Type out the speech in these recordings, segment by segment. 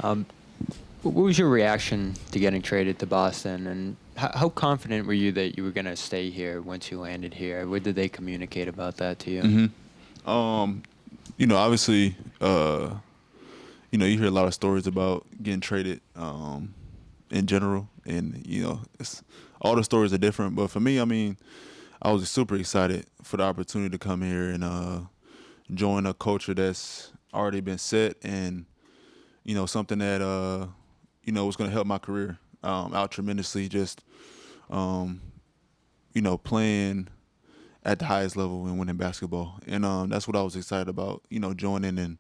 Um, what was your reaction to getting traded to Boston, and how confident were you that you were going to stay here once you landed here? What did they communicate about that to you? Um, Obviously, you hear a lot of stories about getting traded in general, and all the stories are different. But for me, I mean, I was super excited for the opportunity to come here and join a culture that's already been set, and something that was going to help my career out tremendously. Just um, playing at the highest level and winning basketball, and that's what I was excited about. Joining and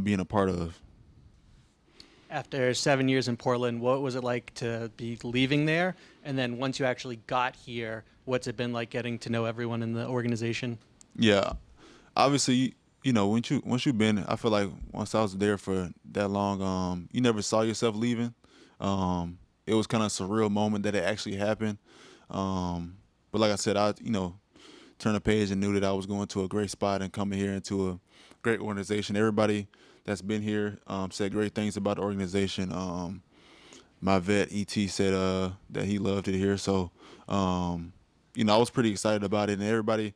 being a part of. After 7 years in Portland, what was it like to be leaving there? And then once you actually got here, what's it been like getting to know everyone in the organization? Yeah, obviously, once you've been, I feel like once I was there for that long, you never saw yourself leaving. It was kind of a surreal moment that it actually happened. But like I said, I turned the page and knew that I was going to a great spot and coming here into a great organization. Everybody that's been here said great things about the organization. My vet ET said that he loved it here, so I was pretty excited about it, and everybody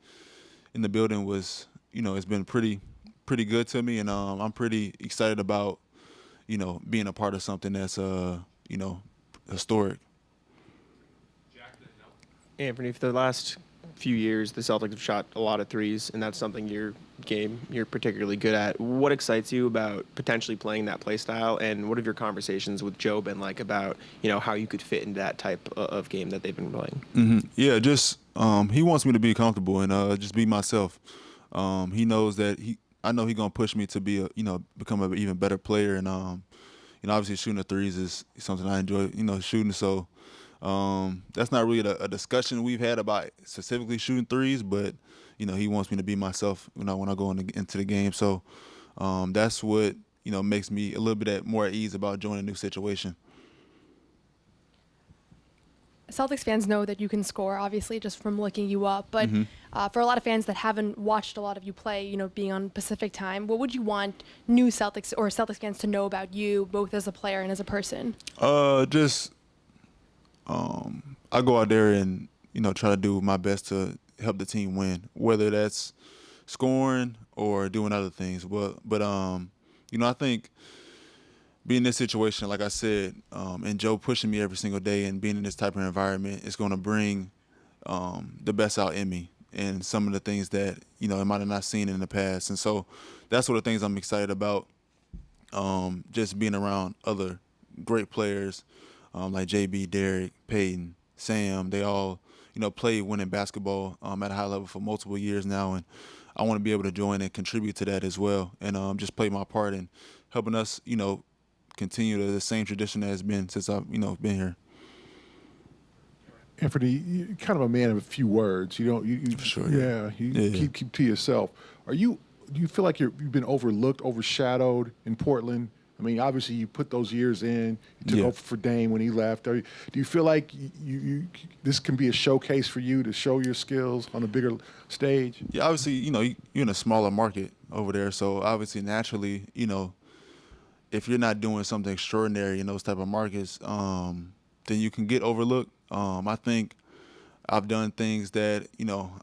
in the building was, it's been pretty good to me, and I'm pretty excited about, being a part of something that's, historic. Anfernee, for the last few years, the Celtics have shot a lot of threes, and that's something you're particularly good at. What excites you about potentially playing that play style, and what have your conversations with Joe been like about, how you could fit into that type of game that they've been playing? Yeah, just he wants me to be comfortable and just be myself. He knows that I know he's gonna push me to be become an even better player, and obviously shooting the threes is something I enjoy, shooting. So that's not really a discussion we've had about specifically shooting threes, but he wants me to be myself when I go into the game. So that's what makes me a little bit more at ease about joining a new situation. Celtics fans know that you can score, obviously, just from looking you up. But for a lot of fans that haven't watched a lot of you play, being on Pacific time, what would you want new Celtics or Celtics fans to know about you, both as a player and as a person? I go out there and try to do my best to help the team win, whether that's scoring or doing other things. But I think being in this situation, like I said, and Joe pushing me every single day and being in this type of environment is going to bring the best out in me and some of the things that I might have not seen in the past. And so that's one of the things I'm excited about. Just being around other great players like JB, Derek, Payton, Sam. They all play winning basketball at a high level for multiple years now, and I want to be able to join and contribute to that as well, and just play my part in helping us continue the same tradition that has been since I've been here. Anfernee, you're kind of a man of a few words. You don't. You For sure. Yeah. You keep to yourself. Do you feel like you've been overlooked, overshadowed in Portland? I mean, obviously you put those years in. You took over for Dame when he left. Do you feel like you this can be a showcase for you to show your skills on a bigger stage? Yeah, obviously, you're in a smaller market over there, so obviously, naturally, if you're not doing something extraordinary in those type of markets, then you can get overlooked. I think I've done things that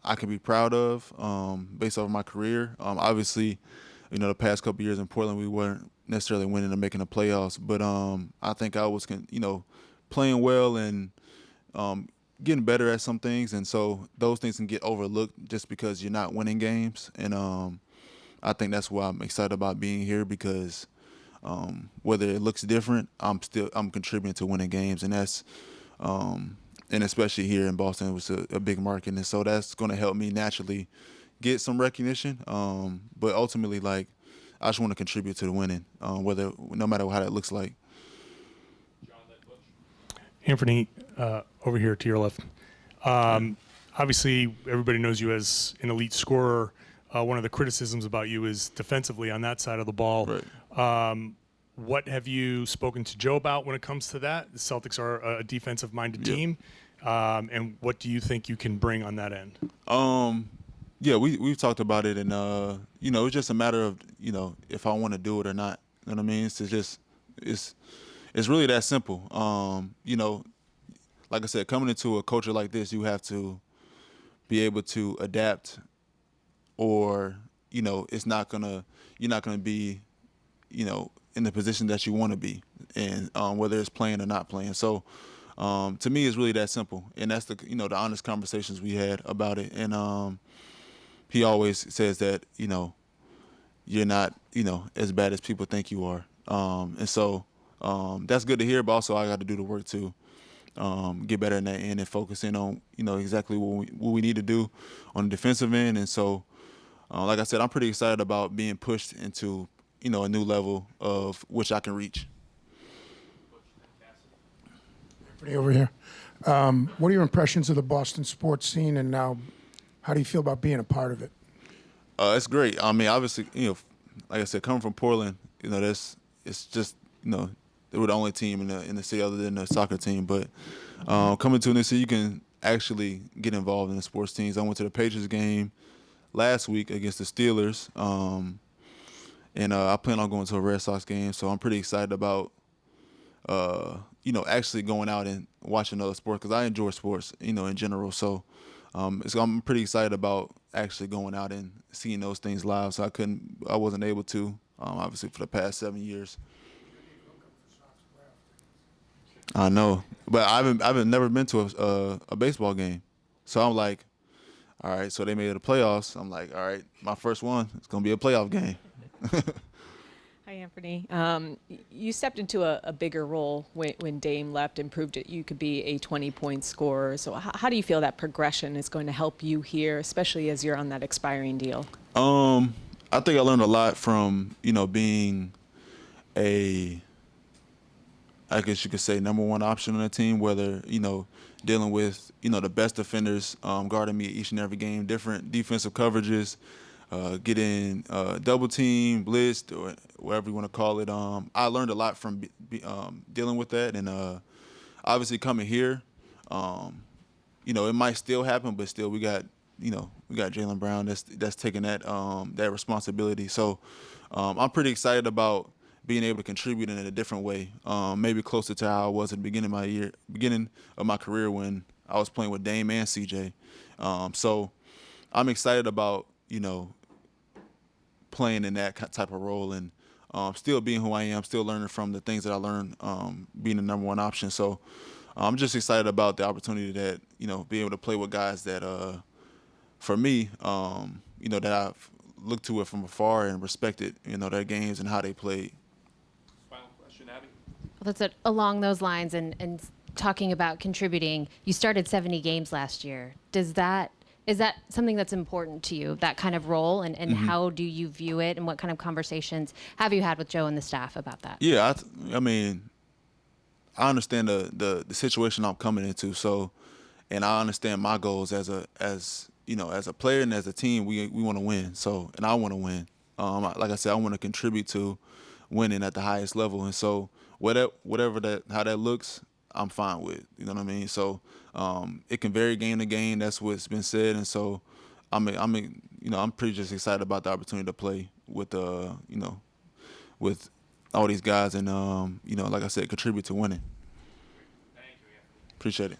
I can be proud of based off my career. Obviously, the past couple years in Portland, we weren't necessarily winning or making the playoffs, but I think I was playing well and getting better at some things, and so those things can get overlooked just because you're not winning games. And I think that's why I'm excited about being here, because whether it looks different, I'm contributing to winning games, and that's and especially here in Boston, it was a big market, and so that's going to help me naturally get some recognition. But ultimately, like, I just want to contribute to the winning, no matter how that looks like. Anfernee, over here to your left. Obviously, everybody knows you as an elite scorer. One of the criticisms about you is defensively on that side of the ball. Right. What have you spoken to Joe about when it comes to that? The Celtics are a defensive-minded team. And what do you think you can bring on that end? Yeah, we've talked about it, and it's just a matter of if I want to do it or not. You know what I mean? It's really that simple. Like I said, coming into a culture like this, you have to be able to adapt, or you're not gonna be, in the position that you want to be, and whether it's playing or not playing. So, to me, it's really that simple, and that's the honest conversations we had about it. And he always says that you're not as bad as people think you are, and so that's good to hear. But also, I got to do the work to get better in that end and focus in on exactly what we need to do on the defensive end. And so, like I said, I'm pretty excited about being pushed into a new level of which I can reach. Over here. What are your impressions of the Boston sports scene, and now how do you feel about being a part of it? It's great. I mean, obviously, like I said, coming from Portland, it's just they were the only team in the city other than the soccer team. But coming to a new city, you can actually get involved in the sports teams. I went to the Patriots game last week against the Steelers, and I plan on going to a Red Sox game. So I'm pretty excited about actually going out and watching other sports, because I enjoy sports in general. So I'm pretty excited about actually going out and seeing those things live. So I wasn't able to, obviously, for the past 7 years. I know, but I've never been to a baseball game, so I'm like, all right. So they made it the playoffs. I'm like, all right, my first one. It's gonna be a playoff game. Hi, Anfernee. You stepped into a bigger role when Dame left and proved that you could be a 20-point scorer. So how do you feel that progression is going to help you here, especially as you're on that expiring deal? I think I learned a lot from being I guess you could say number one option on the team, whether dealing with the best defenders guarding me each and every game, different defensive coverages, getting double team, blitzed, or whatever you want to call it. I learned a lot from dealing with that, and obviously coming here, it might still happen, but still we got Jaylen Brown that's taking that responsibility. So I'm pretty excited about being able to contribute in a different way, maybe closer to how I was at the beginning of my career when I was playing with Dame and CJ. So I'm excited about playing in that type of role, and still being who I am, still learning from the things that I learned being the number one option. So I'm just excited about the opportunity that being able to play with guys that, for me, that I've looked to it from afar and respected their games and how they played. Well, that's along those lines, and talking about contributing. You started 70 games last year. Is that something that's important to you, that kind of role, and how do you view it, and what kind of conversations have you had with Joe and the staff about that? Yeah, I mean, I understand the situation I'm coming into, so, and I understand my goals as a player and as a team. We want to win, so, and I want to win. Like I said, I want to contribute to winning at the highest level, and so whatever how that looks, I'm fine with. You know what I mean? So it can vary game to game. That's what's been said, and so I'm pretty just excited about the opportunity to play with with all these guys, and like I said, contribute to winning. Thank you. Appreciate it.